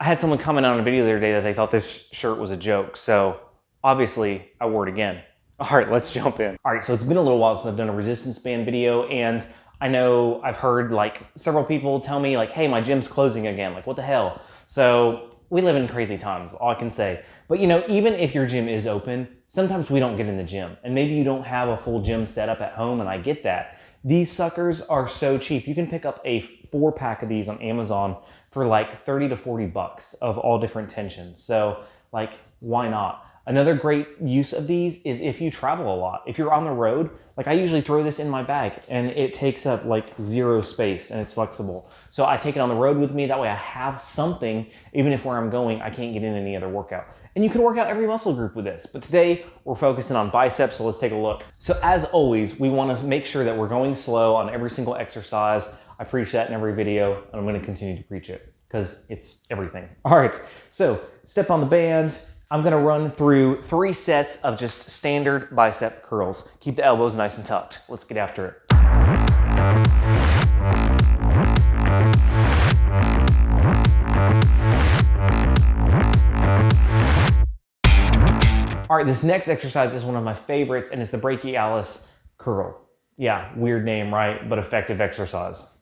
I had someone comment on a video the other day that they thought this shirt was a joke, so obviously I wore it again. All right, let's jump in. All right, so it's been a little while since I've done a resistance band video, and I know I've heard like several people tell me like, hey, my gym's closing again, like what the hell? So we live in crazy times, all I can say. But you know, even if your gym is open, sometimes we don't get in the gym, and maybe you don't have a full gym set up at home, and I get that. These suckers are so cheap. You can pick up a 4-pack of these on Amazon for like 30 to 40 bucks of all different tensions. So like, why not? Another great use of these is if you travel a lot. If you're on the road, like I usually throw this in my bag and it takes up like 0 space and it's flexible. So I take it on the road with me. That way I have something, even if where I'm going, I can't get in any other workout. And you can work out every muscle group with this. But today we're focusing on biceps, so let's take a look. So as always, we want to make sure that we're going slow on every single exercise. I preach that in every video, and I'm going to continue to preach it because it's everything. All right, so step on the band. I'm going to run through 3 sets of just standard bicep curls. Keep the elbows nice and tucked. Let's get after it. All right, this next exercise is one of my favorites, and it's the brachialis curl. Yeah, weird name, right? But effective exercise.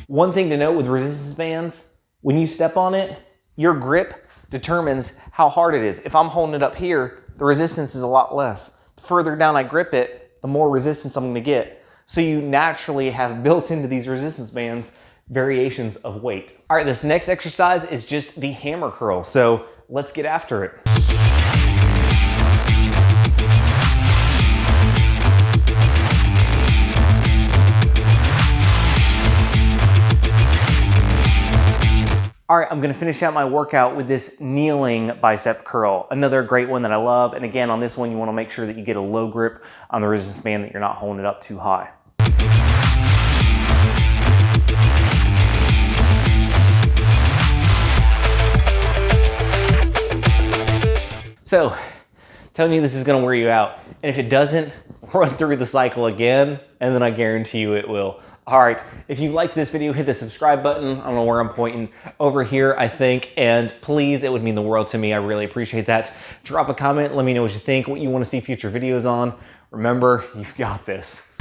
One thing to note with resistance bands, when you step on it, your grip determines how hard it is. If I'm holding it up here, the resistance is a lot less. The further down I grip it, the more resistance I'm gonna get. So you naturally have built into these resistance bands variations of weight. All right, this next exercise is just the hammer curl. So let's get after it. All right, I'm gonna finish out my workout with this kneeling bicep curl. Another great one that I love. And again, on this one, you wanna make sure that you get a low grip on the resistance band, that you're not holding it up too high. So, telling you this is gonna wear you out. And if it doesn't, run through the cycle again, and then I guarantee you it will. All right, if you liked this video, hit the subscribe button. I don't know where I'm pointing, over here, I think. And please, it would mean the world to me. I really appreciate that. Drop a comment, let me know what you think, what you wanna see future videos on. Remember, you've got this.